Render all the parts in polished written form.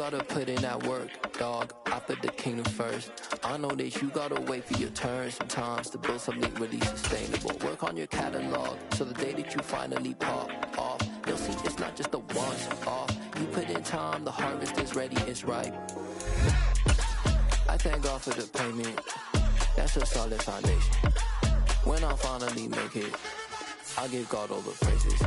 gotta put in that work, dog. I put the kingdom first. I know that you gotta wait for your turn sometimes to build something really sustainable. Work on your catalog, so the day that you finally pop off, you'll see it's not just a once off. You put in time, the harvest is ready, it's ripe. I thank God for the payment, that's a solid foundation. When I finally make it, I give God all the praises.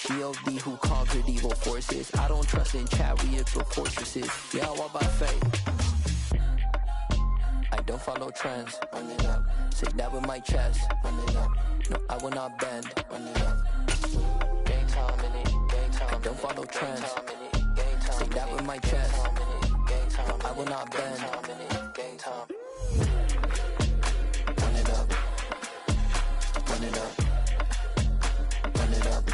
G.O.D. who conquered evil forces. I don't trust in chariots or fortresses. Yeah, I walk by faith. I don't follow trends. Run it up. Say that with my chest. Run it up. No, I will not bend. Run it up. Game time in it. Game time. I don't follow trends. Say that with my chest. No, I will not bend. Game time. Run it up. Run it up. Run it up.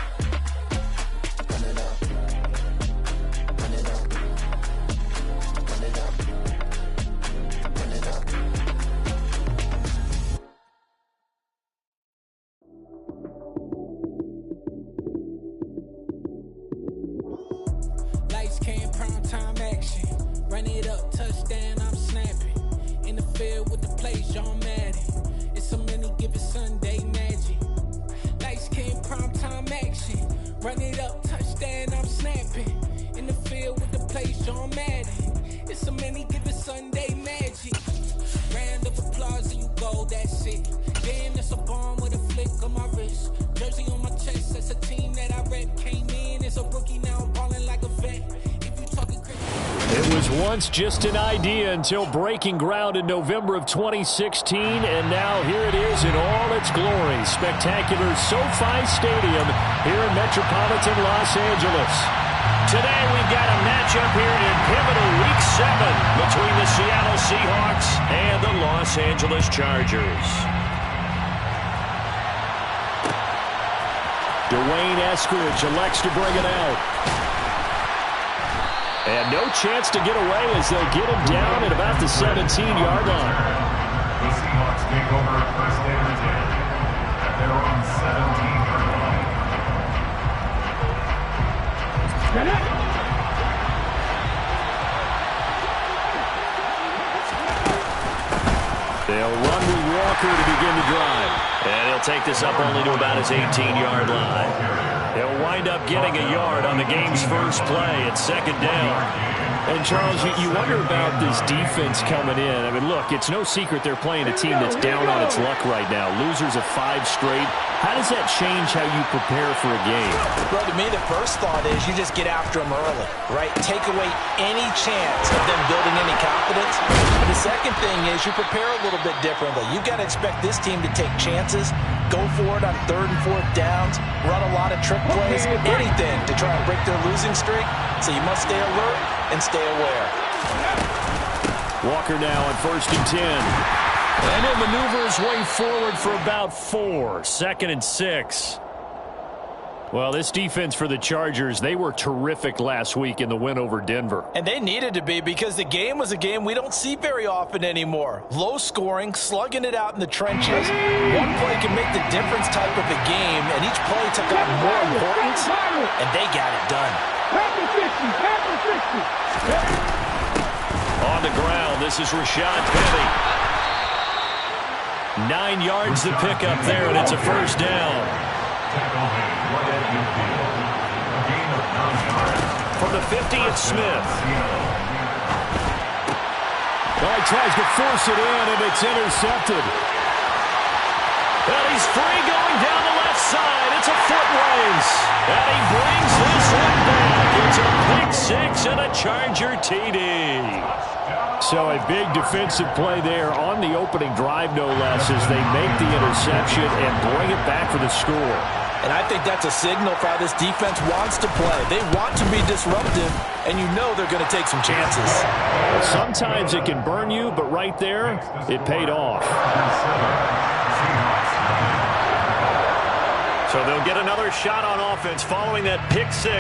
Run it up. Run it up. Run it up. Run it up. Lights came, prime time action. Run it up, touchdown, I'm snapping. In the field with the plays, John Madden. It's so many, give it Sunday magic. Lights came, prime time action. Run it up, touchdown, I'm snapping. In the field with the plays, John Madden. It's so many, give it Sunday magic. Round of applause and you go, that's it. Then it's a bomb with a flick on my wrist. Jersey on my chest, that's a team that I rep. Came in as a rookie, now I'm balling like a vet. If you talking crazy. It was once just an idea until breaking ground in November of 2016, and now here it is in all its glory. Spectacular SoFi Stadium here in metropolitan Los Angeles. Today we've got a matchup here in pivotal Week 7 between the Seattle Seahawks and the Los Angeles Chargers. Dwayne Eskridge elects to bring it out. And no chance to get away as they'll get him down at about the 17-yard line. The Seahawks take over first down and 10 at their own 17-yard line. They'll run with Walker to begin the drive. And he'll take this up only to about his 18-yard line. He'll wind up getting a yard on the game's first play at second down. And, Charles, you wonder about this defense coming in. I mean, look, it's no secret they're playing a team that's down on its luck right now. Losers of 5 straight. How does that change how you prepare for a game? Well, to me, the first thought is you just get after them early, right? Take away any chance of them building any confidence. And the second thing is you prepare a little bit differently. You've got to expect this team to take chances, go for it on 3rd and 4th downs, run a lot of trick plays, anything to try and break their losing streak. So you must stay alert and stay aware. Walker now on 1st and 10. And he'll maneuver his way forward for about 4. 2nd and 6. Well, this defense for the Chargers, they were terrific last week in the win over Denver. And they needed to be because the game was a game we don't see very often anymore. Low scoring, slugging it out in the trenches. One play can make the difference type of a game, and each play took on more importance, and they got it done. On the ground, this is Rashad Penny. 9 yards to pick up there, and it's a first down. From the 50, it's Smith. Well, he tries to force it in, and it's intercepted. Well, he's free going down the left side. It's a foot race. And he brings this one back. It's a pick 6 and a Charger TD. So a big defensive play there on the opening drive, no less, as they make the interception and bring it back for the score. And I think that's a signal for how this defense wants to play. They want to be disruptive, and you know they're going to take some chances. Well, sometimes it can burn you, but right there, it paid off. So they'll get another shot on offense following that pick 6,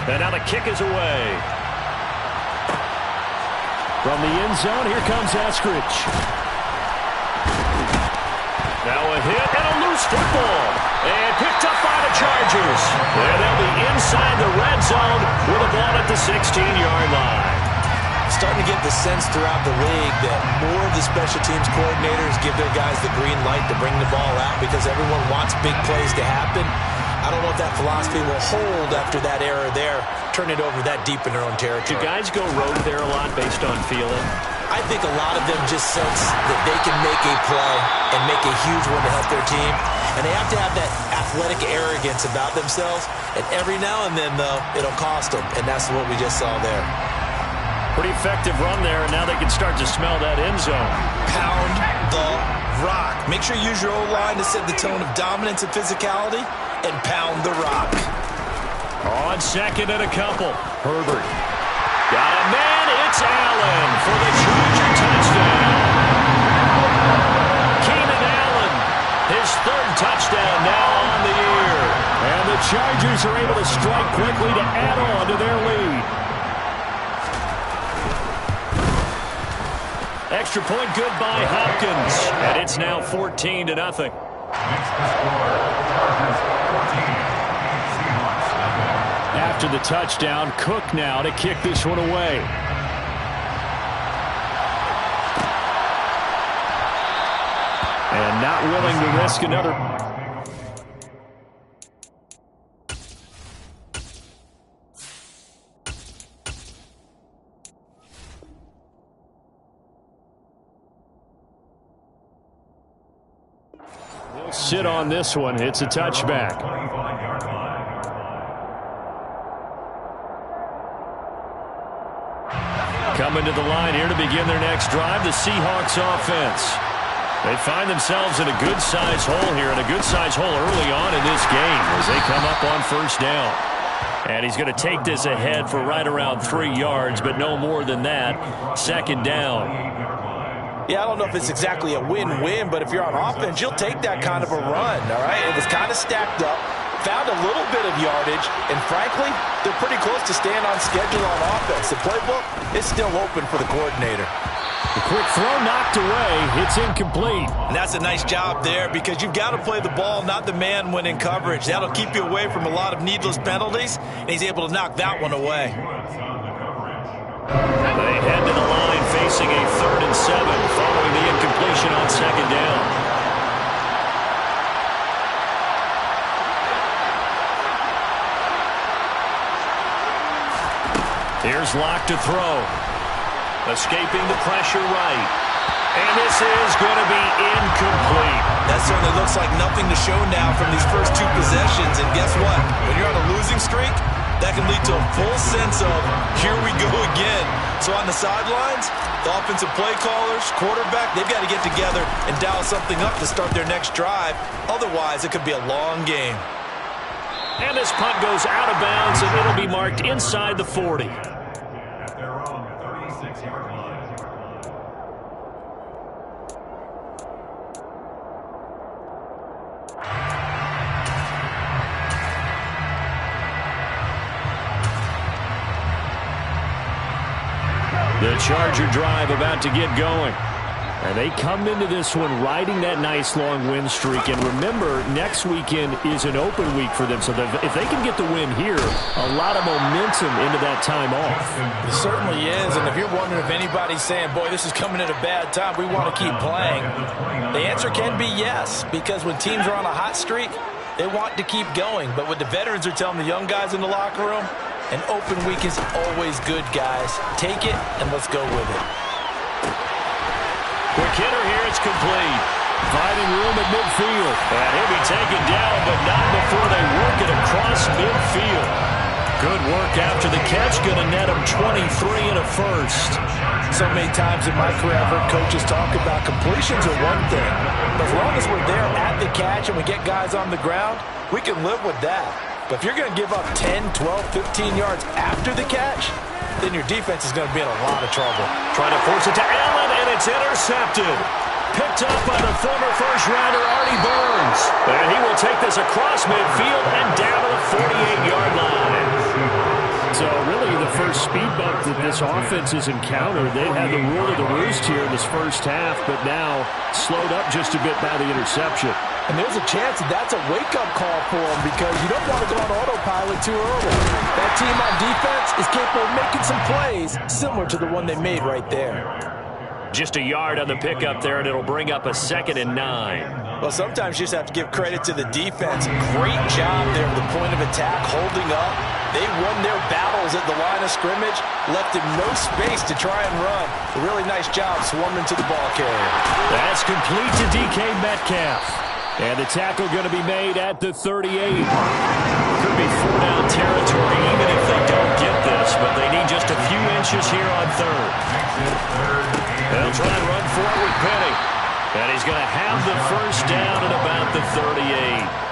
and now the kick is away. From the end zone, here comes Eskridge. Now a hit and a loose football. And picked up by the Chargers. And they'll be inside the red zone with a ball at the 16-yard line. Starting to get the sense throughout the league that more of the special teams coordinators give their guys the green light to bring the ball out because everyone wants big plays to happen. I don't know if that philosophy will hold after that error there, turn it over that deep in their own territory. Do guys go rogue there a lot based on feeling? I think a lot of them just sense that they can make a play and make a huge one to help their team. And they have to have that athletic arrogance about themselves. And every now and then, though, it'll cost them. And that's what we just saw there. Pretty effective run there, and now they can start to smell that end zone. Pound the rock. Make sure you use your O-line to set the tone of dominance and physicality, and pound the rock. On second and a couple. Herbert. Got a man. It's Allen for the Charger touchdown. Keenan Allen, his third touchdown now on the year. And the Chargers are able to strike quickly to add on to their lead. Extra point good by Hopkins. And it's now 14-0. Makes the score. Chargers 14. Seahawks 7. After the touchdown, Cook now to kick this one away. And not willing to risk another. We'll sit on this one. It's a touchback. Coming to the line here to begin their next drive, the Seahawks offense. They find themselves in a good-sized hole here, and a good-sized hole early on in this game as they come up on first down. And he's going to take this ahead for right around 3 yards, but no more than that. Second down. Yeah, I don't know if it's exactly a win-win, but if you're on offense, you'll take that kind of a run, all right? It was kind of stacked up, found a little bit of yardage, and frankly, they're pretty close to staying on schedule on offense. The playbook is still open for the coordinator. The quick throw knocked away. It's incomplete. And that's a nice job there because you've got to play the ball, not the man when in coverage. That'll keep you away from a lot of needless penalties, and he's able to knock that one away. They head to the line facing a 3rd and 7 following the incompletion on second down. Here's Locke to throw. Escaping the pressure right. And this is going to be incomplete. That certainly looks like nothing to show now from these first 2 possessions. And guess what? When you're on a losing streak, that can lead to a full sense of, here we go again. So on the sidelines, the offensive play callers, quarterback, they've got to get together and dial something up to start their next drive. Otherwise, it could be a long game. And this punt goes out of bounds, and it'll be marked inside the 40. At their own 36-yard line. The Charger drive about to get going. And they come into this one riding that nice long win streak. And remember, next weekend is an open week for them. So if they can get the win here, a lot of momentum into that time off. It certainly is. And if you're wondering if anybody's saying, boy, this is coming at a bad time, we want to keep playing, the answer can be yes. Because when teams are on a hot streak, they want to keep going. But what the veterans are telling the young guys in the locker room, an open week is always good, guys. Take it, and let's go with it. Quick hitter here, it's complete. Finding room at midfield. And he'll be taken down, but not before they work it across midfield. Good work after the catch. Going to net him 23 and a first. So many times in my career, I've heard coaches talk about completions are one thing. But as long as we're there at the catch and we get guys on the ground, we can live with that. But if you're going to give up 10, 12, 15 yards after the catch, then your defense is going to be in a lot of trouble. Trying to force it to Allen, and it's intercepted. Picked up by the former first-rounder, Artie Burns. And he will take this across midfield and down to the 48-yard line. So really the first speed bump that this offense has encountered. They had the rule of the roost here in this first half, but now slowed up just a bit by the interception. And there's a chance that that's a wake-up call for him because you don't want to go on autopilot too early. That team on defense is capable of making some plays similar to the one they made right there. Just a yard on the pickup there, and it'll bring up a 2nd and 9. Well, sometimes you just have to give credit to the defense. Great job there at the point of attack, holding up. They won their battles at the line of scrimmage, left him no space to try and run. A really nice job swarming to the ball carrier. That's complete to DK Metcalf. And the tackle going to be made at the 38. Could be 4-down territory even if they don't get this, but they need just a few inches here on 3rd. They'll try and run for it with Penny. And he's going to have the 1st down at about the 38.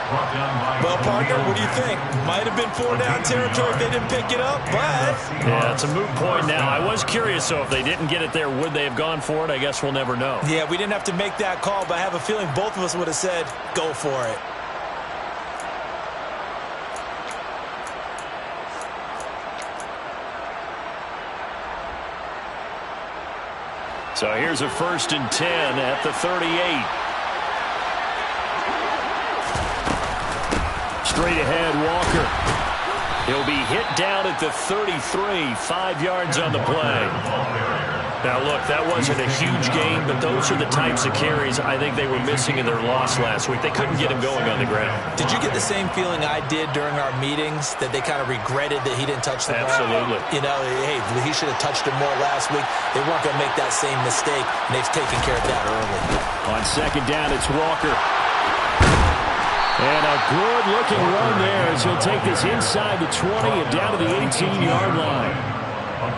Well, partner, what do you think? Might have been 4-down territory if they didn't pick it up, but... Yeah, it's a moot point now. I was curious, so if they didn't get it there, would they have gone for it? I guess we'll never know. Yeah, we didn't have to make that call, but I have a feeling both of us would have said, go for it. So here's a 1st and 10 at the 38. Straight ahead, Walker. He'll be hit down at the 33, 5 yards on the play. Now, look, that wasn't a huge gain, but those are the types of carries I think they were missing in their loss last week. They couldn't get him going on the ground. Did you get the same feeling I did during our meetings, that they kind of regretted that he didn't touch the ball? Absolutely. You know, hey, he should have touched it more last week. They weren't going to make that same mistake, and they've taken care of that early. On 2nd down, it's Walker. And a good-looking run there as he'll take this inside the 20 and down to the 18-yard line.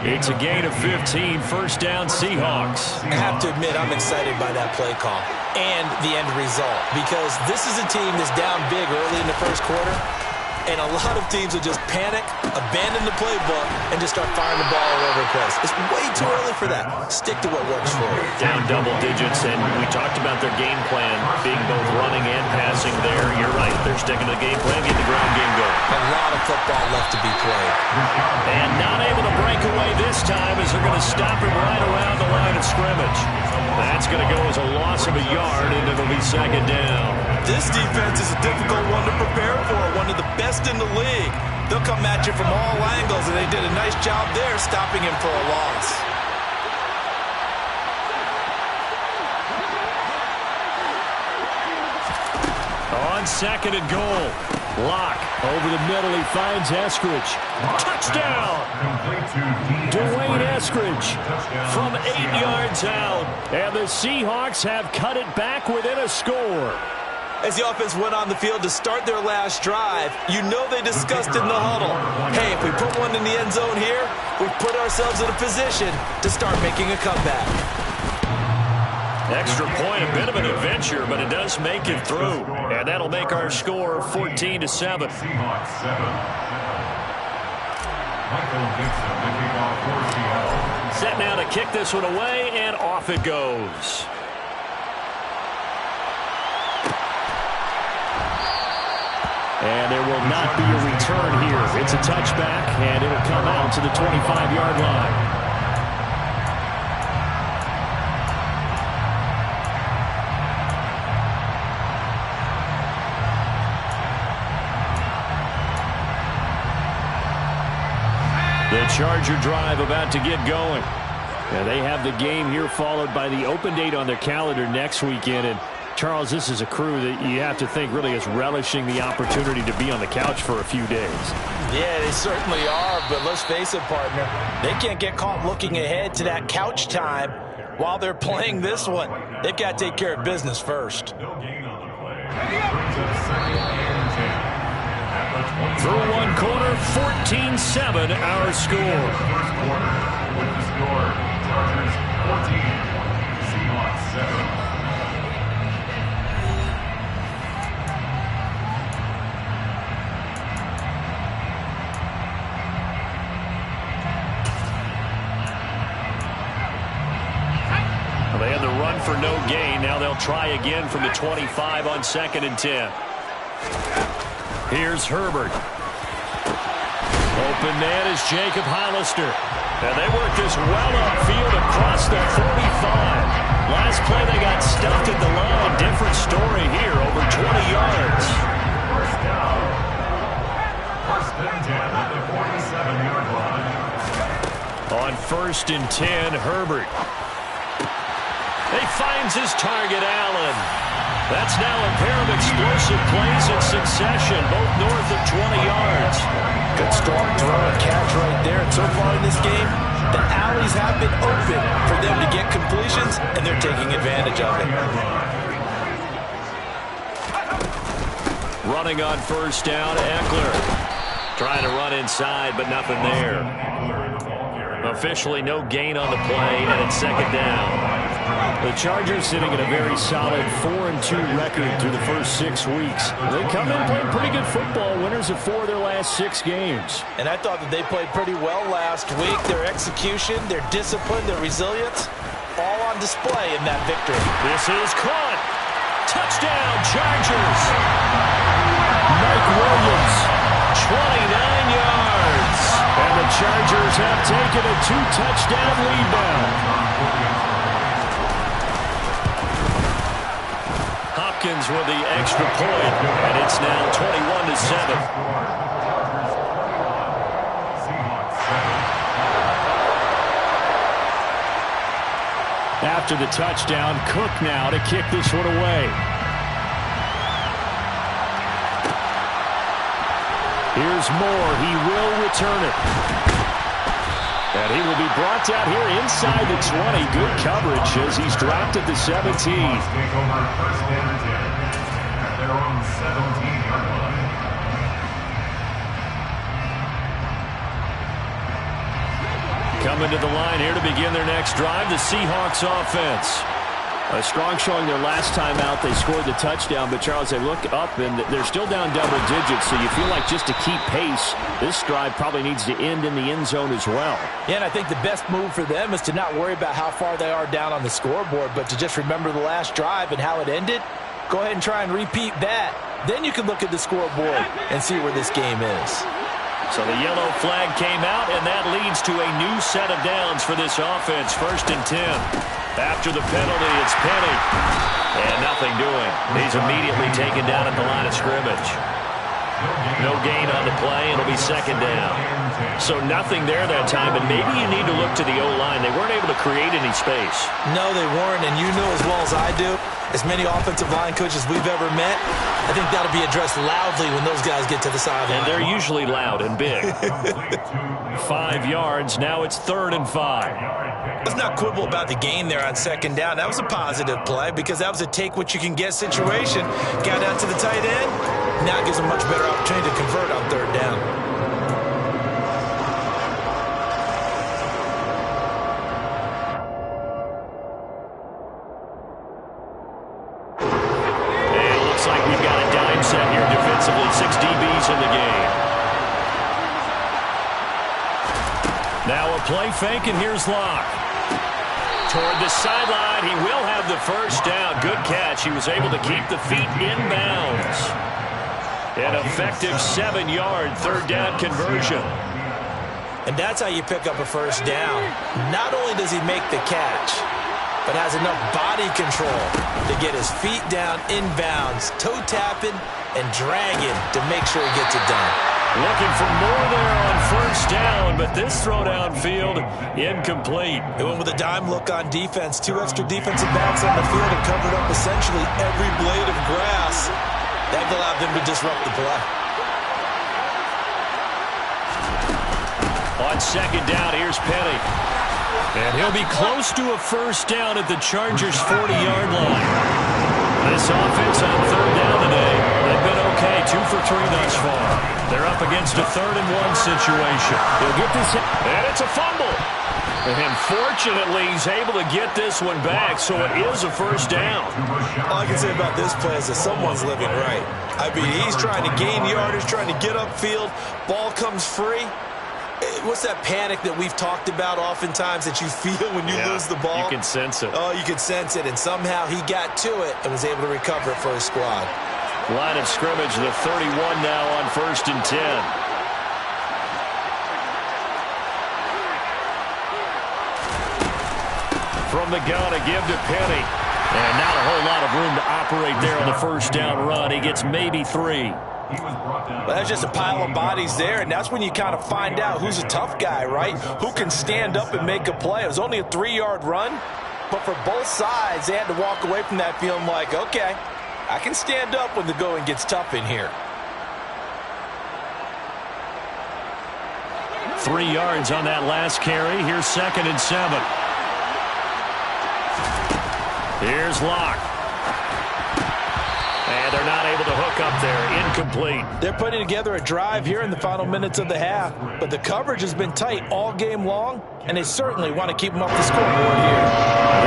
It's a gain of 15, 1st down Seahawks. I have to admit, I'm excited by that play call and the end result because this is a team that's down big early in the 1st quarter, and a lot of teams will just panic, abandon the playbook, and just start firing the ball all over the place. It's way too early for that. Stick to what works for you. Down double digits, and we talked about their game plan being both running and passing there. You're right. They're sticking to the game plan, getting the ground game going. A lot of football left to be played. And not able to break away this time as they're going to stop him right around the line of scrimmage. That's going to go as a loss of a yard, and it'll be 2nd down. This defense is a difficult one to prepare for, one of the best in the league. They'll come at you from all angles, and they did a nice job there stopping him for a loss. On 2nd and goal. Lock over the middle. He finds Eskridge. Touchdown! Dwayne Eskridge from 8 yards out. And the Seahawks have cut it back within a score. As the offense went on the field to start their last drive, you know they discussed in the huddle, hey, if we put one in the end zone here, we've put ourselves in a position to start making a comeback. Extra point, a bit of an adventure, but it does make it through. And that'll make our score 14-7. Seahawks 7. Michael Dixon, the kickoff for Seattle. Set now to kick this one away, and off it goes. And there will not be a return here. It's a touchback, and it'll come out to the 25-yard line. The Charger drive about to get going. And they have the game here followed by the open date on their calendar next weekend. And Charles, this is a crew that you have to think really is relishing the opportunity to be on the couch for a few days. Yeah, they certainly are, but let's face it, partner. They can't get caught looking ahead to that couch time while they're playing this one. They've got to take care of business first. No gain on the play. Brings up 2nd and 10. Through one quarter, 14-7 our score. First quarter, with the score, Chargers 14, Seahawks 7. They had the run for no gain. Now they'll try again from the 25 on 2nd and 10. Here's Herbert. Open man is Jacob Hollister. And they work this well upfield across the 45. Last play they got stuffed at the line. Different story here. Over 20 1st and 10, Herbert. He finds his target, Allen. That's now a pair of explosive plays in succession, both north of 20 yards. Good strong throw and catch right there. And so far in this game, the alleys have been open for them to get completions, and they're taking advantage of it. Running on 1st down, Eckler. Trying to run inside, but nothing there. Officially no gain on the play, and it's 2nd down. The Chargers sitting at a very solid 4-2 record through the first 6 weeks. They come in playing pretty good football, winners of 4 of their last 6 games. And I thought that they played pretty well last week. Their execution, their discipline, their resilience, all on display in that victory. This is caught. Touchdown, Chargers. Mike Williams, 29 yards. And the Chargers have taken a 2-touchdown lead now. Hopkins with the extra point, and it's now 21-7. After the touchdown, Cook now to kick this one away. Here's Moore. He will return it. And he will be brought down here inside the 20. Good coverage as he's dropped at the 17. Take over 1st and 10 at their own 17-yard line. Coming to the line here to begin their next drive, the Seahawks offense. A strong showing their last time out. They scored the touchdown, but Charles, they look up and they're still down double digits, so you feel like just to keep pace, this drive probably needs to end in the end zone as well. Yeah, and I think the best move for them is to not worry about how far they are down on the scoreboard, but to just remember the last drive and how it ended. Go ahead and try and repeat that. Then you can look at the scoreboard and see where this game is. So the yellow flag came out, and that leads to a new set of downs for this offense. 1st and 10. After the penalty, it's Penny. And nothing doing. He's immediately taken down at the line of scrimmage. No gain on the play. It'll be 2nd down. So nothing there that time, and maybe you need to look to the O-line. They weren't able to create any space. No, they weren't, and you know as well as I do, as many offensive line coaches we've ever met, I think that'll be addressed loudly when those guys get to the sideline. And they're usually loud and big. 5 yards. Now it's 3rd and 5. Let's not quibble about the gain there on 2nd down. That was a positive play because that was a take-what-you-can-get situation. Got out to the tight end. Now it gives them a much better opportunity to convert on 3rd down. And it looks like we've got a dime set here defensively. 6 DBs in the game. Now a play fake, and here's Locke. Toward the sideline, he will have the 1st down. Good catch. He was able to keep the feet in bounds. An effective 7-yard 3rd down conversion. And that's how you pick up a 1st down. Not only does he make the catch, but has enough body control to get his feet down in bounds, toe tapping and dragging to make sure he gets it done. Looking for more there on 1st down, but this throw downfield incomplete. It went with a dime look on defense. 2 extra defensive backs on the field and covered up essentially every blade of grass. That allowed them to disrupt the play. On 2nd down, here's Penny. And he'll be close to a 1st down at the Chargers' 40-yard line. This offense on 3rd down today, they've been okay, 2 for 3 thus far. They're up against a 3rd and 1 situation. They'll get this, and it's a fumble. And fortunately, he's able to get this one back, so it is a 1st down. All I can say about this play is that someone's living right. I mean, he's trying to gain yardage, trying to get upfield. Ball comes free. What's that panic that we've talked about oftentimes that you feel when you lose the ball? You can sense it. Oh, you can sense it, and somehow he got to it and was able to recover it for his squad. Line of scrimmage, the 31 now on 1st and 10. From the gun, a give to Penny. And not a whole lot of room to operate there on the first down run. He gets maybe 3. Well, that's just a pile of bodies there, and that's when you kind of find out who's a tough guy, right? Who can stand up and make a play. It was only a 3-yard run, but for both sides, they had to walk away from that feeling like, okay, I can stand up when the going gets tough in here. 3 yards on that last carry. Here's 2nd and 7. Here's Locke. And they're not able to hook up there. Incomplete. They're putting together a drive here in the final minutes of the half, but the coverage has been tight all game long, and they certainly want to keep them off the scoreboard here.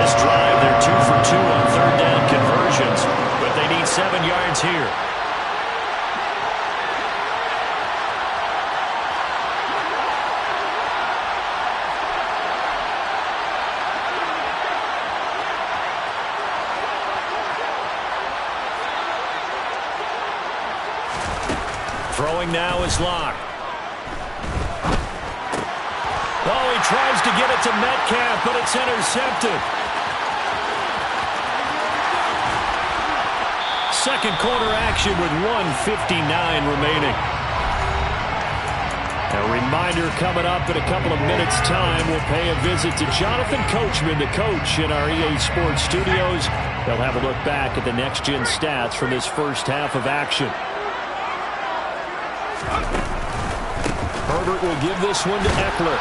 This drive, they're 2 for 2 on third down conversions, but they need 7 yards here. Throwing now is Locke. Oh, he tries to get it to Metcalf, but it's intercepted. Second quarter action with 1:59 remaining. A reminder coming up in a couple of minutes' time. We'll pay a visit to Jonathan Coachman, the coach in our EA Sports studios. They'll have a look back at the next-gen stats from this first half of action. Herbert will give this one to Eckler.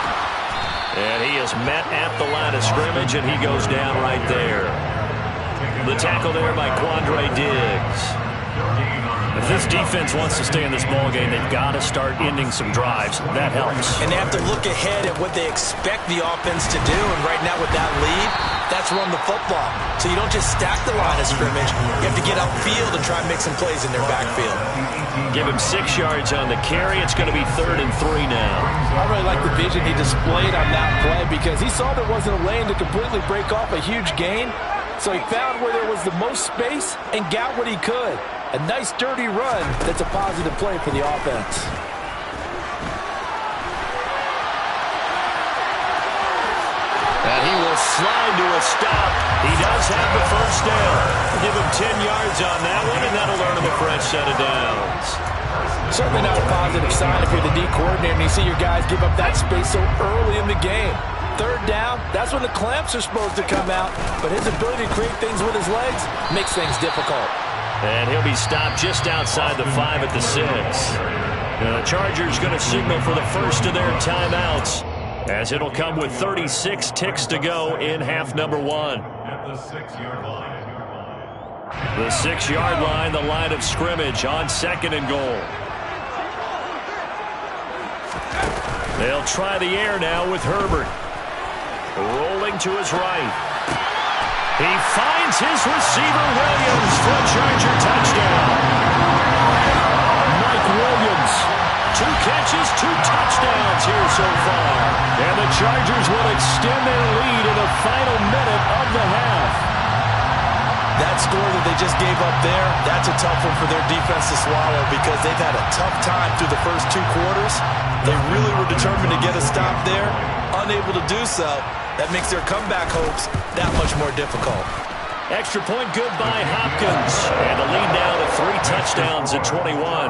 And he is met at the line of scrimmage, and he goes down right there. The tackle there by Quandre Diggs. If this defense wants to stay in this ballgame, they've got to start ending some drives. That helps. And they have to look ahead at what they expect the offense to do. And right now with that lead, that's run the football. So you don't just stack the line of scrimmage. You have to get upfield and try and make some plays in their backfield. Give him 6 yards on the carry. It's going to be 3rd and 3 now. I really like the vision he displayed on that play because he saw there wasn't a lane to completely break off a huge gain. So he found where there was the most space and got what he could. A nice, dirty run that's a positive play for the offense. And he will slide to a stop. He does have the first down. Give him 10 yards on that one, and that'll earn him a fresh set of downs. Certainly not a positive sign if you're the D coordinator and you see your guys give up that space so early in the game. Third down, that's when the clamps are supposed to come out, but his ability to create things with his legs makes things difficult. And he'll be stopped just outside the 5 at the 6. The Chargers going to signal for the first of their timeouts, as it'll come with 36 ticks to go in half number 1. At the 6-yard line. The 6-yard line, the line of scrimmage on 2nd and goal. They'll try the air now with Herbert. Rolling to his right. He finds his receiver, Williams, for a Charger touchdown. Mike Williams, 2 catches, 2 touchdowns here so far. And the Chargers will extend their lead in the final minute of the half. That score that they just gave up there, that's a tough one for their defense to swallow because they've had a tough time through the first 2 quarters. They really were determined to get a stop there, unable to do so. That makes their comeback hopes that much more difficult. Extra point good by Hopkins. And the lead now to 3 touchdowns at 21.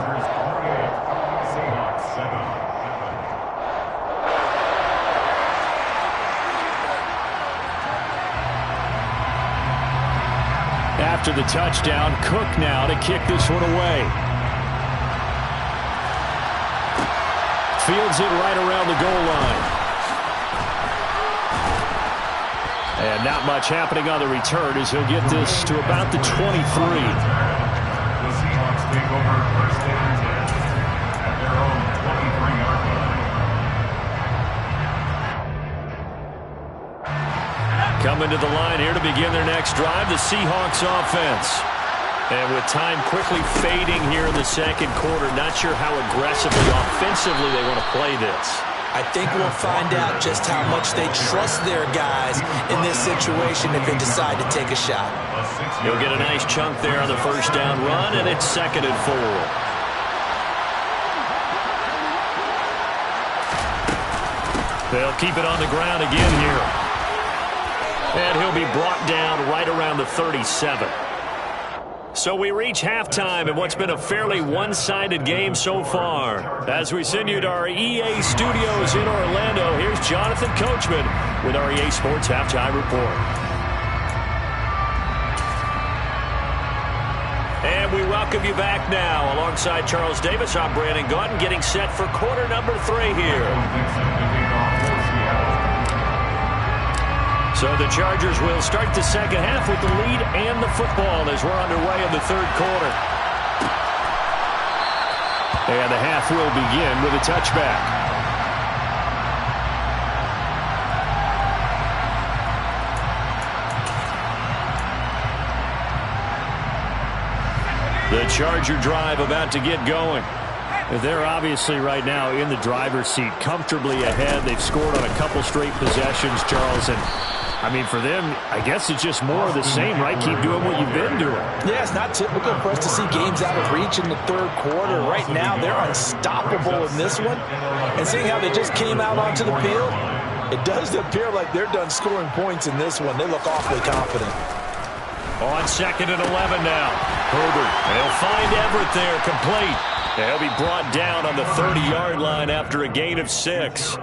After the touchdown, Cook now to kick this one away. Fields it right around the goal line. And not much happening on the return as he'll get this to about the 23. The Seahawks take over first and 10 at their own 23-yard line. Coming to the line here to begin their next drive, the Seahawks offense. And with time quickly fading here in the second quarter, not sure how aggressively, offensively they want to play this. I think we'll find out just how much they trust their guys in this situation if they decide to take a shot. He'll get a nice chunk there on the first down run, and it's 2nd and 4. They'll keep it on the ground again here. And he'll be brought down right around the 37. So we reach halftime in what's been a fairly one-sided game so far. As we send you to our EA studios in Orlando, here's Jonathan Coachman with our EA Sports Halftime Report. And we welcome you back now. Alongside Charles Davis, I'm Brandon Gaudin, getting set for quarter number 3 here. So the Chargers will start the second half with the lead and the football as we're underway in the third quarter. And the half will begin with a touchback. The Charger drive about to get going. They're obviously right now in the driver's seat, comfortably ahead. They've scored on a couple straight possessions, Charles, and I mean, for them, I guess it's just more of the same, right? Keep doing what you've been doing. Yeah, it's not typical for us to see games out of reach in the third quarter. Right now, they're unstoppable in this one. And seeing how they just came out onto the field, it does appear like they're done scoring points in this one. They look awfully confident. On 2nd and 11 now. Herbert, they'll find Everett there, complete. They'll be brought down on the 30-yard line after a gain of 6.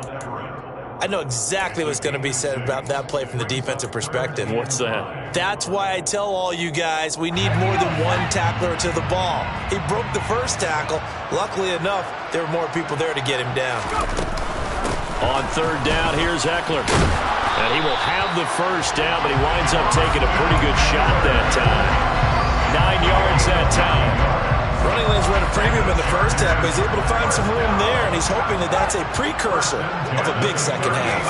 I know exactly what's going to be said about that play from the defensive perspective. What's that? That's why I tell all you guys we need more than one tackler to the ball. He broke the first tackle. Luckily enough, there were more people there to get him down. On 3rd down, here's Eckler. And he will have the first down, but he winds up taking a pretty good shot that time. 9 yards that time. Running lanes run a premium in the first half, but he's able to find some room there, and he's hoping that that's a precursor of a big second half.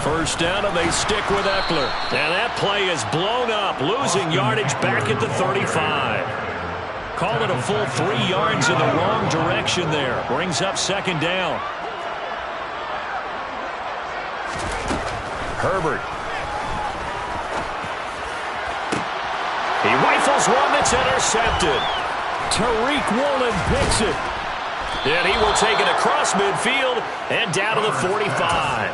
First down, and they stick with Eckler. And that play is blown up, losing yardage back at the 35. Call it a full 3 yards in the wrong direction there. Brings up 2nd down. Herbert. He rifles one that's intercepted. Tariq Woolen picks it. And he will take it across midfield and down to the 45.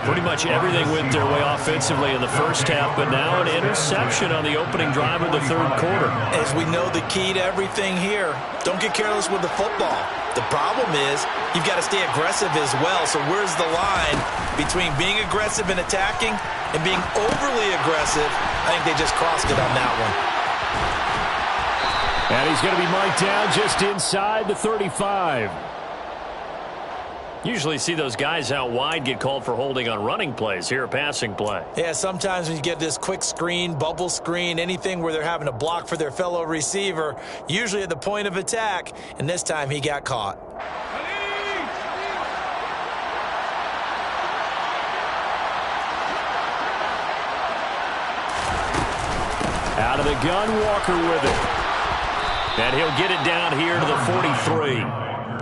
Pretty much everything went their way offensively in the first half, but now an interception on the opening drive of the third quarter. As we know, the key to everything here, don't get careless with the football. The problem is you've got to stay aggressive as well. So where's the line between being aggressive and attacking and being overly aggressive? I think they just crossed it on that one. And he's going to be marked down just inside the 35. Usually see those guys out wide get called for holding on running plays. Here, a passing play. Yeah, sometimes when you get this quick screen, bubble screen, anything where they're having to block for their fellow receiver, usually at the point of attack, and this time he got caught. Out of the gun, Walker with it. And he'll get it down here to the 43.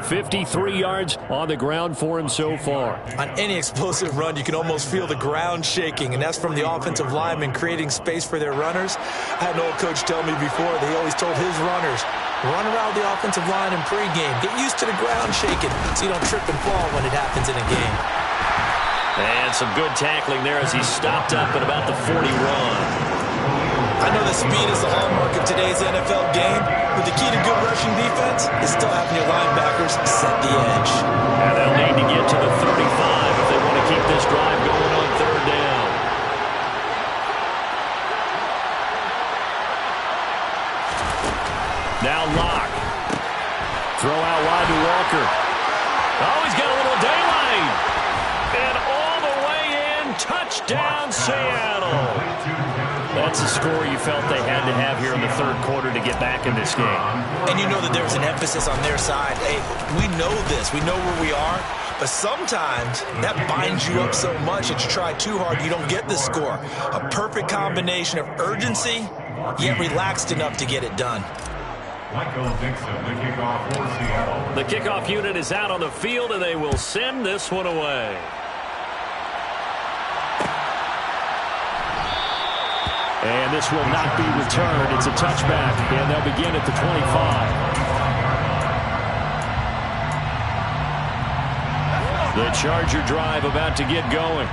53 yards on the ground for him so far. On any explosive run, you can almost feel the ground shaking, and that's from the offensive linemen creating space for their runners. I had an old coach tell me before that he always told his runners, run around the offensive line in pregame. Get used to the ground shaking so you don't trip and fall when it happens in a game. And some good tackling there as he stopped up at about the 41. I know that speed is the hallmark of today's NFL game, but the key to good rushing defense is still having your linebackers set the edge. And they'll need to get to the 35 if they want to keep this drive going on 3rd down. Now Locke. Throw out wide to Walker. Oh, he's got a little daylight. And all the way in, touchdown Seattle. That's a score you felt they had to have here in the third quarter to get back in this game. And you know that there's an emphasis on their side. Hey, we know this. We know where we are. But sometimes that binds you up so much that you try too hard, you don't get the score. A perfect combination of urgency, yet relaxed enough to get it done. The kickoff unit is out on the field, and they will send this one away. And this will not be returned. It's a touchback, and they'll begin at the 25. The Charger drive about to get going.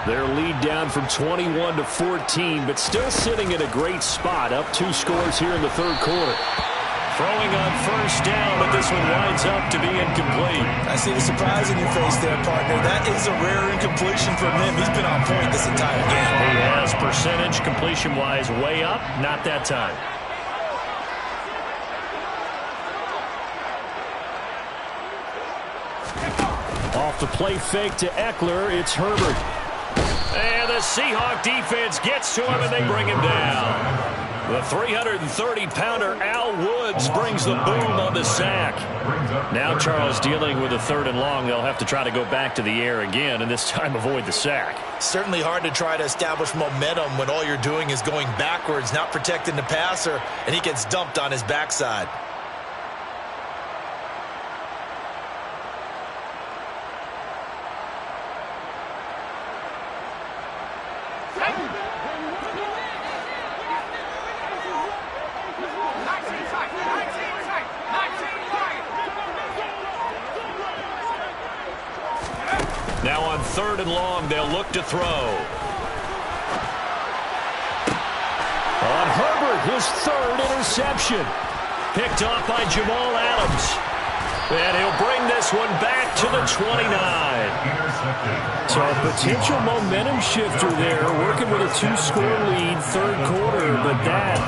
Their lead down from 21 to 14, but still sitting in a great spot, up 2 scores here in the third quarter. Throwing on first down, but this one winds up to be incomplete. I see the surprise in your face there, partner. That is a rare incompletion from him. He's been on point this entire game. He has percentage completion-wise way up, not that time. Off the play fake to Eckler, it's Herbert. And the Seahawk defense gets to him, and they bring him down. The 330-pounder Al Woods brings the boom on the sack. Now Charles dealing with a 3rd and long. They'll have to try to go back to the air again, and this time avoid the sack. Certainly hard to try to establish momentum when all you're doing is going backwards, not protecting the passer, and he gets dumped on his backside. Now on 3rd and long, they'll look to throw. On Herbert, his 3rd interception. Picked off by Jamal Adams. And he'll bring this one back to the 29. So a potential momentum shifter there, working with a 2-score lead, 3rd quarter, but that,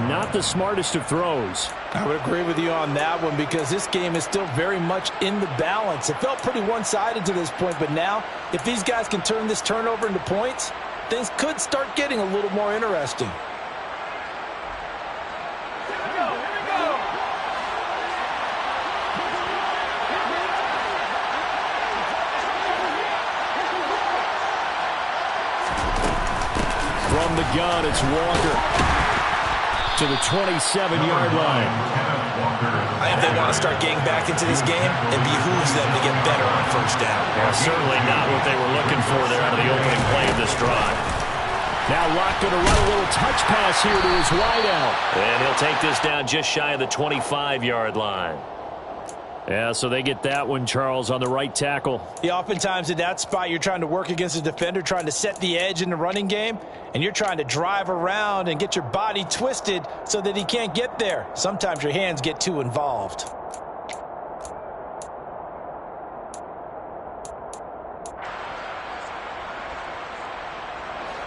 not the smartest of throws. I would agree with you on that one because this game is still very much in the balance. It felt pretty one-sided to this point, but now if these guys can turn this turnover into points, things could start getting a little more interesting. From the gun, it's Walker to the 27-yard line. I think they want to start getting back into this game. It behooves them to get better on first down. Yeah, certainly not what they were looking for there out of the opening play of this drive. Now Locke going to run a little touch pass here to his wideout. And he'll take this down just shy of the 25-yard line. Yeah, so they get that one, Charles, on the right tackle. Yeah, oftentimes in that spot, you're trying to work against a defender, trying to set the edge in the running game, and you're trying to drive around and get your body twisted so that he can't get there. Sometimes your hands get too involved.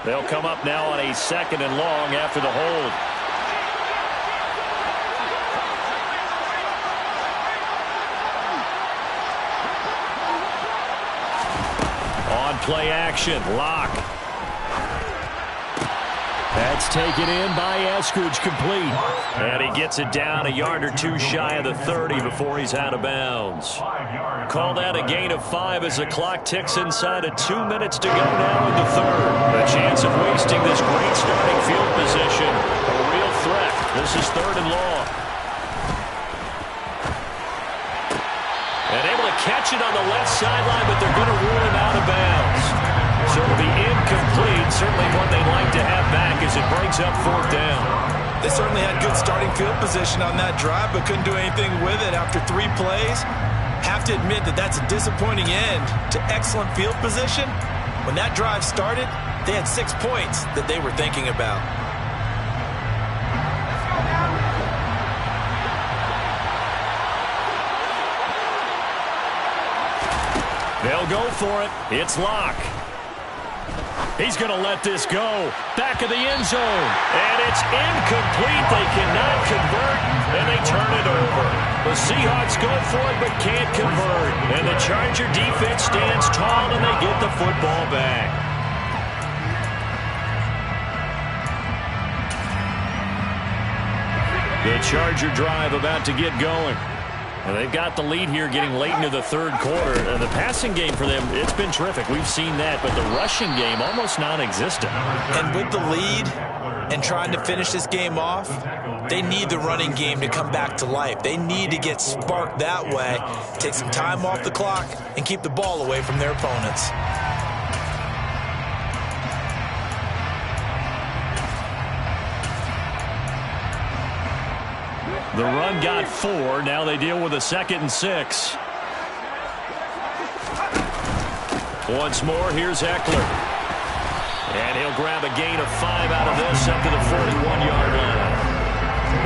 They'll come up now on a 2nd and long after the hold. On play action, Locke. That's taken in by Eskridge, complete. And he gets it down a yard or 2 shy of the 30 before he's out of bounds. Call that a gain of 5 as the clock ticks inside of 2 minutes to go now in the 3rd. A chance of wasting this great starting field position. A real threat. This is 3rd and long. And able to catch it on the left sideline, but they're going to rule him out of bounds. So it'll be incomplete. Certainly one they'd like to have back as it brings up 4th down. They certainly had good starting field position on that drive, but couldn't do anything with it after 3 plays. Have to admit that that's a disappointing end to excellent field position. When that drive started, they had 6 points that they were thinking about. They'll go for it. It's Locke. He's going to let this go. Back of the end zone. And it's incomplete. They cannot convert, and they turn it over. The Seahawks go for it but can't convert. And the Charger defense stands tall, and they get the football back. The Charger drive about to get going. And they've got the lead here getting late into the 3rd quarter. And the passing game for them, it's been terrific. We've seen that, but the rushing game almost non-existent. And with the lead and trying to finish this game off, they need the running game to come back to life. They need to get sparked that way, take some time off the clock, and keep the ball away from their opponents. The run got 4. Now they deal with a 2nd and 6. Once more, here's Eckler. And he'll grab a gain of 5 out of this up to the 41-yard line.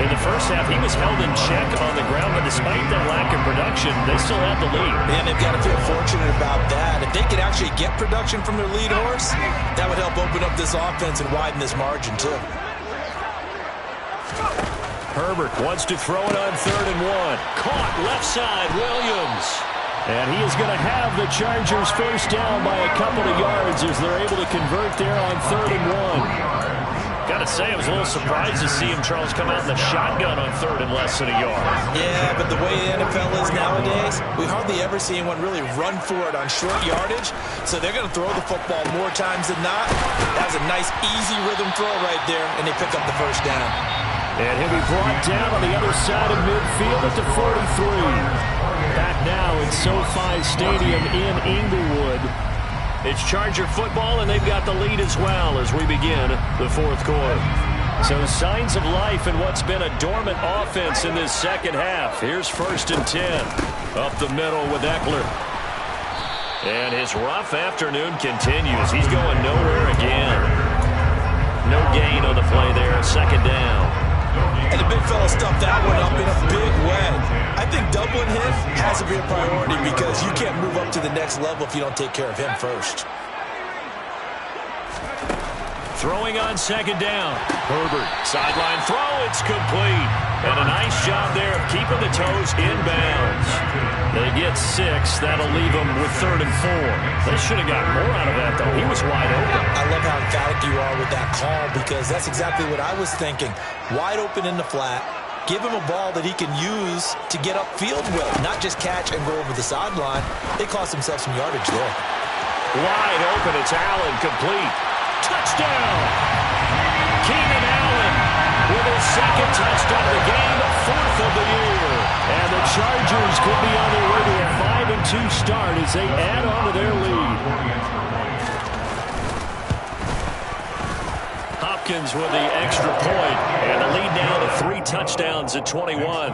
In the first half, he was held in check on the ground, but despite that lack of production, they still have the lead. And they've got to feel fortunate about that. If they could actually get production from their lead horse, that would help open up this offense and widen this margin, too. Herbert wants to throw it on 3rd and 1. Caught left side, Williams. And he is going to have the Chargers first down by a couple of yards as they're able to convert there on 3rd and 1. Got to say, I was a little surprised to see him, Charles, come out in the shotgun on 3rd and less than a yard. Yeah, but the way the NFL is nowadays, we hardly ever see anyone really run for it on short yardage. So they're going to throw the football more times than not. That was a nice, easy rhythm throw right there, and they pick up the first down. And he'll be brought down on the other side of midfield at the 43. Back now at SoFi Stadium in Inglewood. It's Charger football, and they've got the lead as well as we begin the 4th quarter. So signs of life in what's been a dormant offense in this second half. Here's 1st and 10. Up the middle with Eckler. And his rough afternoon continues. He's going nowhere again. No gain on the play there. 2nd down. And the big fella stuffed that one up in a big way. I think doubling him has to be a priority because you can't move up to the next level if you don't take care of him first. Throwing on 2nd down. Herbert, sideline throw, it's complete. And a nice job there of keeping the toes inbounds. They get 6. That'll leave them with 3rd and 4. They should have got more out of that, though. He was wide open. I love how emphatic you are with that call because that's exactly what I was thinking. Wide open in the flat. Give him a ball that he can use to get upfield with, not just catch and go over the sideline. They cost themselves some yardage there. Wide open, it's Allen, complete. Touchdown! Keenan Allen with his 2nd touchdown of the game, 4th of the year. And the Chargers could be on their way to a 5-2 start as they add on to their lead. Hopkins with the extra point, and the lead now to 3 touchdowns at 21.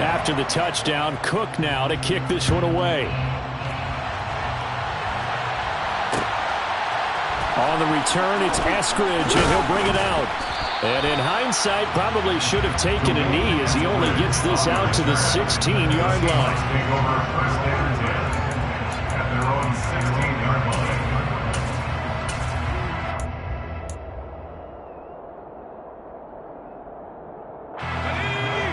After the touchdown, Cook now to kick this one away. On the return, it's Eskridge, and he'll bring it out. And in hindsight, probably should have taken a knee as he only gets this out to the 16-yard line.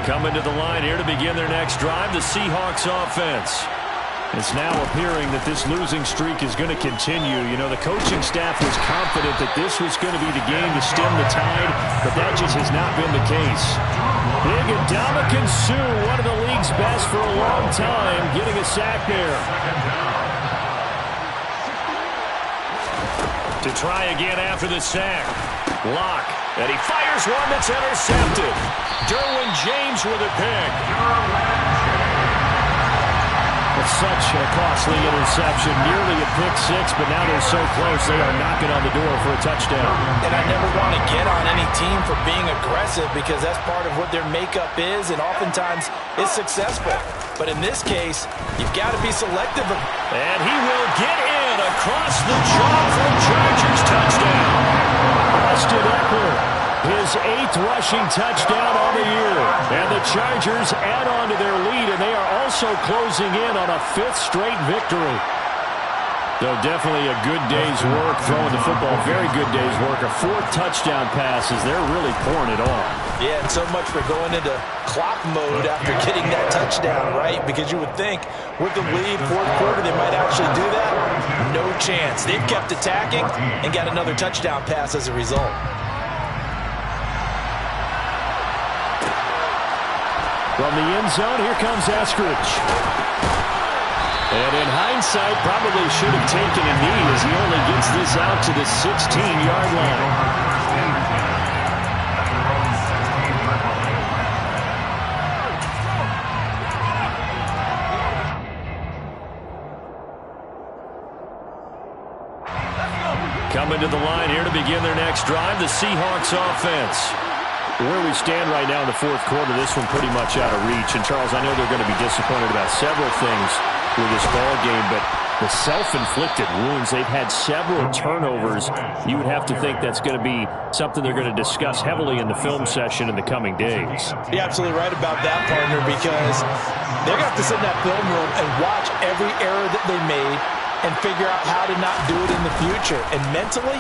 Coming to the line here to begin their next drive, the Seahawks offense. It's now appearing that this losing streak is going to continue. You know, the coaching staff was confident that this was going to be the game to stem the tide, but that just has not been the case. Big Ndamukong Suh, one of the league's best for a long time, getting a sack there. To try again after the sack. Lock, and he fires one that's intercepted. Derwin James with a pick. It's such a costly interception, nearly a pick 6, but now they're so close they are knocking on the door for a touchdown. And I never want to get on any team for being aggressive because that's part of what their makeup is, and oftentimes it's successful. But in this case, you've got to be selective. And he will get in across the jaw for a Chargers touchdown. Austin Eckler, his 8th rushing touchdown on the year. And the Chargers add on to their lead, and they are also closing in on a 5th straight victory. So definitely a good day's work throwing the football. Very good day's work. A 4th touchdown pass as they're really pouring it on. Yeah, and so much for going into clock mode after getting that touchdown, right? Because you would think with the lead, 4th quarter, they might actually do that. No chance. They've kept attacking and got another touchdown pass as a result. From the end zone, here comes Eskridge. And in hindsight, probably should have taken a knee as he only gets this out to the 16-yard line. Coming to the line here to begin their next drive, the Seahawks offense. Where we stand right now in the 4th quarter, this one pretty much out of reach. And, Charles, I know they're going to be disappointed about several things. with this ball game, but the self-inflicted wounds, they've had several turnovers. You would have to think that's going to be something they're going to discuss heavily in the film session in the coming days. You're absolutely right about that, partner, because they're going to have to sit in that film room and watch every error that they made and figure out how to not do it in the future. And mentally,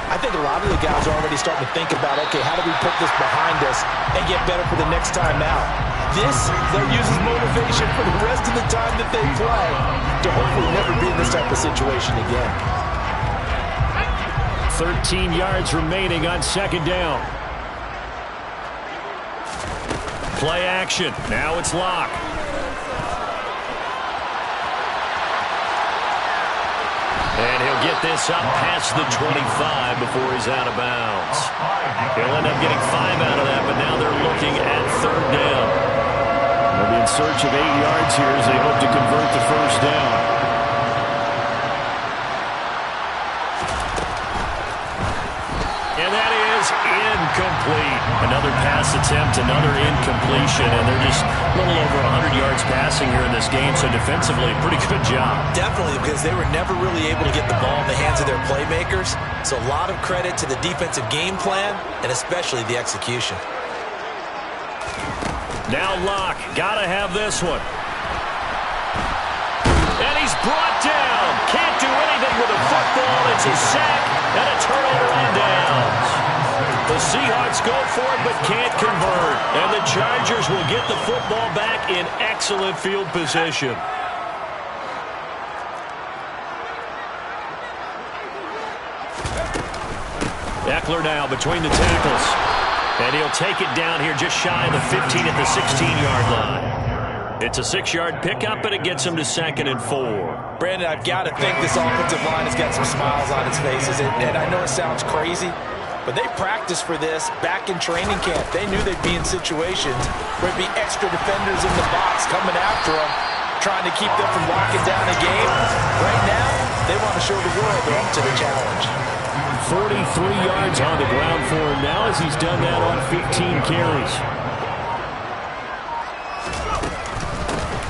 I think a lot of the guys are already starting to think about, okay, how do we put this behind us and get better for the next time out? This, they'll use as motivation for the rest of the time that they play to hopefully never be in this type of situation again. 13 yards remaining on second down. Play action. Now it's Locke. And he'll get this up past the 25 before he's out of bounds. He'll end up getting 5 out of that, but now they're looking at third down. They'll be in search of 8 yards here as they hope to convert the first down. And that is incomplete. Another pass attempt, another incompletion, and they're just a little over 100 yards passing here in this game, so defensively, pretty good job. Definitely, because they were never really able to get the ball in the hands of their playmakers, so a lot of credit to the defensive game plan and especially the execution. Now Locke, gotta have this one. And he's brought down. Can't do anything with a football. It's a sack and a turnover on downs. The Seahawks go for it but can't convert. And the Chargers will get the football back in excellent field position. Eckler now between the tackles. And he'll take it down here just shy of the 15 at the 16-yard line. It's a 6-yard pickup, and it gets him to 2nd and 4. Brandon, I've got to think this offensive line has got some smiles on its faces. And I know it sounds crazy, but they practiced for this back in training camp. They knew they'd be in situations where it'd be extra defenders in the box coming after them, trying to keep them from locking down a game. Right now, they want to show the world they're up to the challenge. 43 yards on the ground for him now as he's done that on 15 carries.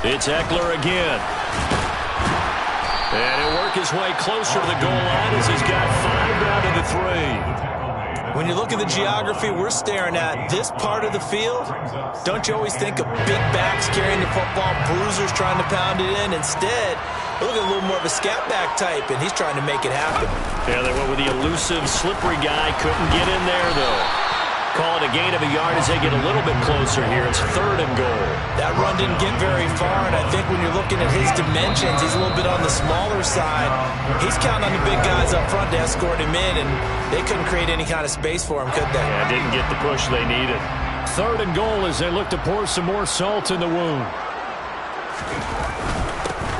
It's Eckler again. And he'll work his way closer to the goal line as he's got 5 down to the 3. When you look at the geography we're staring at, this part of the field, don't you always think of big backs carrying the football, bruisers trying to pound it in? Instead, look at a little more of a scat back type, and he's trying to make it happen. Yeah, they went with the elusive, slippery guy. Couldn't get in there, though. Call it a gain of a yard as they get a little bit closer here. It's 3rd and goal. That run didn't get very far, and I think when you're looking at his dimensions, he's a little bit on the smaller side. He's counting on the big guys up front to escort him in, and they couldn't create any kind of space for him, could they? Yeah, didn't get the push they needed. 3rd and goal as they look to pour some more salt in the wound.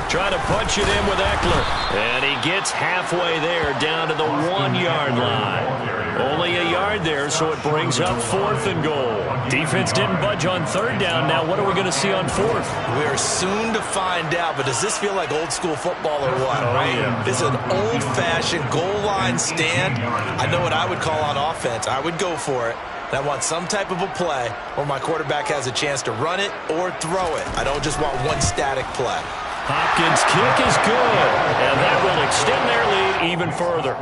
Trying to punch it in with Eckler. And he gets halfway there down to the 1-yard line. Only a yard there, so it brings up 4th and goal. Defense didn't budge on 3rd down. Now what are we going to see on 4th? We're soon to find out, but does this feel like old school football or what, right? Yeah. This is an old-fashioned goal line stand. I know what I would call on offense. I would go for it. And I want some type of a play where my quarterback has a chance to run it or throw it. I don't just want one static play. Hopkins' kick is good, and that will extend their lead even further.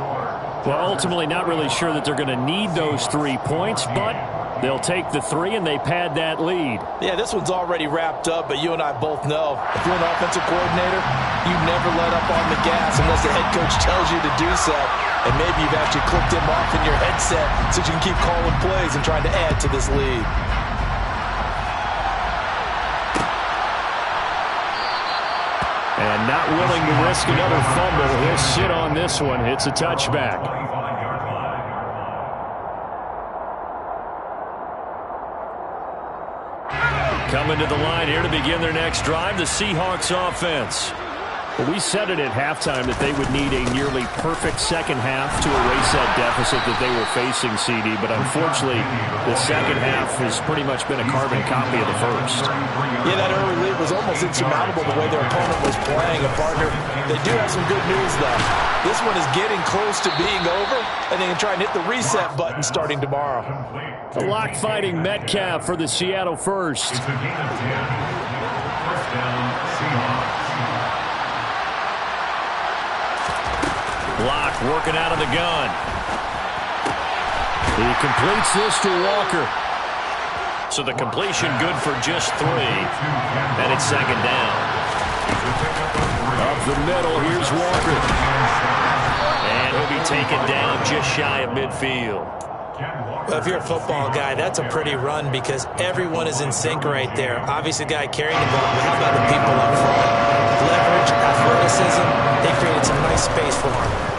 Well, ultimately not really sure that they're going to need those 3 points, but they'll take the 3 and they pad that lead. Yeah, this one's already wrapped up, but you and I both know if you're an offensive coordinator, you never let up on the gas unless the head coach tells you to do so. And maybe you've actually clicked him off in your headset so you can keep calling plays and trying to add to this lead. And not willing to risk another fumble. He'll sit on this one. It's a touchback. Coming to the line here to begin their next drive, the Seahawks offense. Well, we said it at halftime that they would need a nearly perfect second half to erase that deficit that they were facing, CD. But unfortunately, the second half has pretty much been a carbon copy of the first. Yeah, that early lead was almost insurmountable the way their opponent was playing. A partner, they do have some good news, though. This one is getting close to being over, and they can try and hit the reset button starting tomorrow. The lock fighting Metcalf for the Seattle first. First down, Seahawks. Working out of the gun. He completes this to Walker. So the completion good for just 3. And it's second down. Up the middle, here's Walker. And he'll be taken down just shy of midfield. Well, if you're a football guy, that's a pretty run because everyone is in sync right there. Obviously, the guy carrying the ball, but how about the people up front? Leverage, athleticism, they created some nice space for him.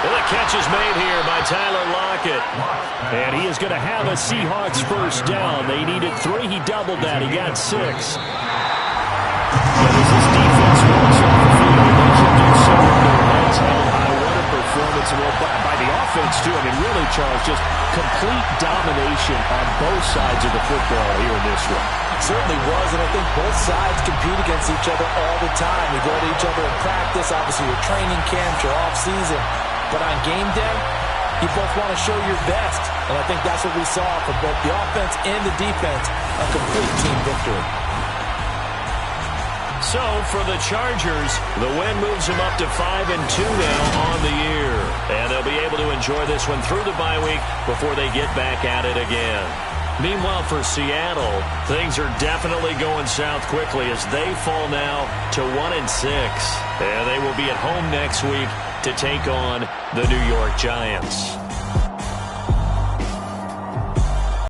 And the catch is made here by Tyler Lockett. And he is going to have a Seahawks first down. They needed 3. He doubled that. He got 6. But as this defense walks off the field, they should do so with their heads held high. What a performance. Well, by the offense, too. I mean, really, Charles, just complete domination on both sides of the football here in this one. It certainly was, and I think both sides compete against each other all the time. You go to each other in practice, obviously your training camps, your off-season. But on game day, you both want to show your best. And I think that's what we saw for both the offense and the defense, a complete team victory. So for the Chargers, the win moves them up to 5-2 now on the year. And they'll be able to enjoy this one through the bye week before they get back at it again. Meanwhile, for Seattle, things are definitely going south quickly as they fall now to 1-6. And they will be at home next week to take on the New York Giants.